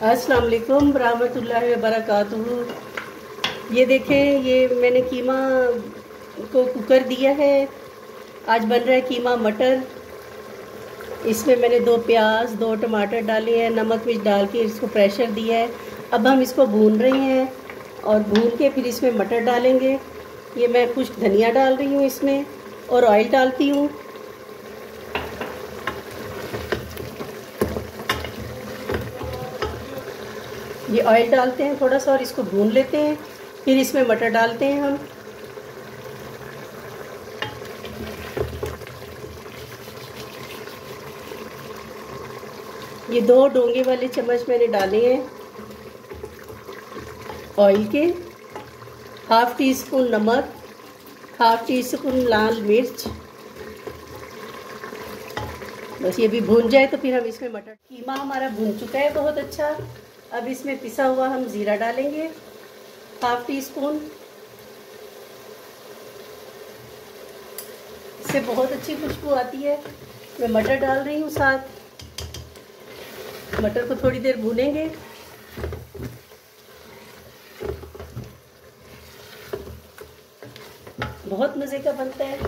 अस्सलाम वालेकुम रहमतुल्लाहि व बरकातुहू। ये देखें, ये मैंने कीमा को कुकर दिया है। आज बन रहा है कीमा मटर। इसमें मैंने 2 प्याज 2 टमाटर डाले हैं, नमक मिर्च डाल के इसको प्रेशर दिया है। अब हम इसको भून रहे हैं और भून के फिर इसमें मटर डालेंगे। ये मैं कुछ धनिया डाल रही हूँ इसमें और ऑयल डालती हूँ। ये ऑयल डालते हैं थोड़ा सा और इसको भून लेते हैं। फिर इसमें मटर डालते हैं हम। ये 2 डोंगे वाले चम्मच मैंने डाले हैं ऑयल के। हाफ टी स्पून नमक, हाफ टी स्पून लाल मिर्च। बस ये भी भून जाए तो फिर हम इसमें मटर। कीमा हमारा भून चुका है बहुत अच्छा। अब इसमें पिसा हुआ हम ज़ीरा डालेंगे, हाफ टी स्पून। इससे बहुत अच्छी खुशबू आती है। मैं मटर डाल रही हूँ साथ। मटर को थोड़ी देर भूनेंगे। बहुत मज़े का बनता है।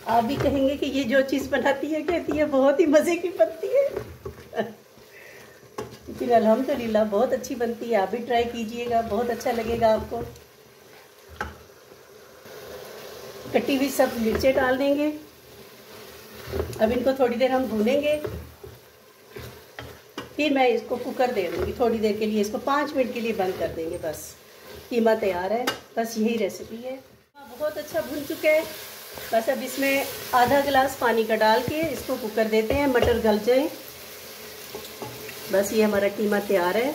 आप भी कहेंगे कि ये जो चीज़ बनाती है कहती है बहुत ही मज़े की बनती है। लेकिन अल्हम्दुलिल्लाह बहुत अच्छी बनती है। आप भी ट्राई कीजिएगा, बहुत अच्छा लगेगा आपको। कटी हुई सब मिर्चें डाल देंगे। अब इनको थोड़ी देर हम भूनेंगे। फिर मैं इसको कुकर दे दूँगी थोड़ी देर के लिए। इसको 5 मिनट के लिए बंद कर देंगे। बस कीमा तैयार है। बस यही रेसिपी है। बहुत अच्छा भून चुका है। बस अब इसमें आधा गिलास पानी का डाल के इसको कुकर देते हैं, मटर गल जाए। बस ये हमारा कीमा तैयार है।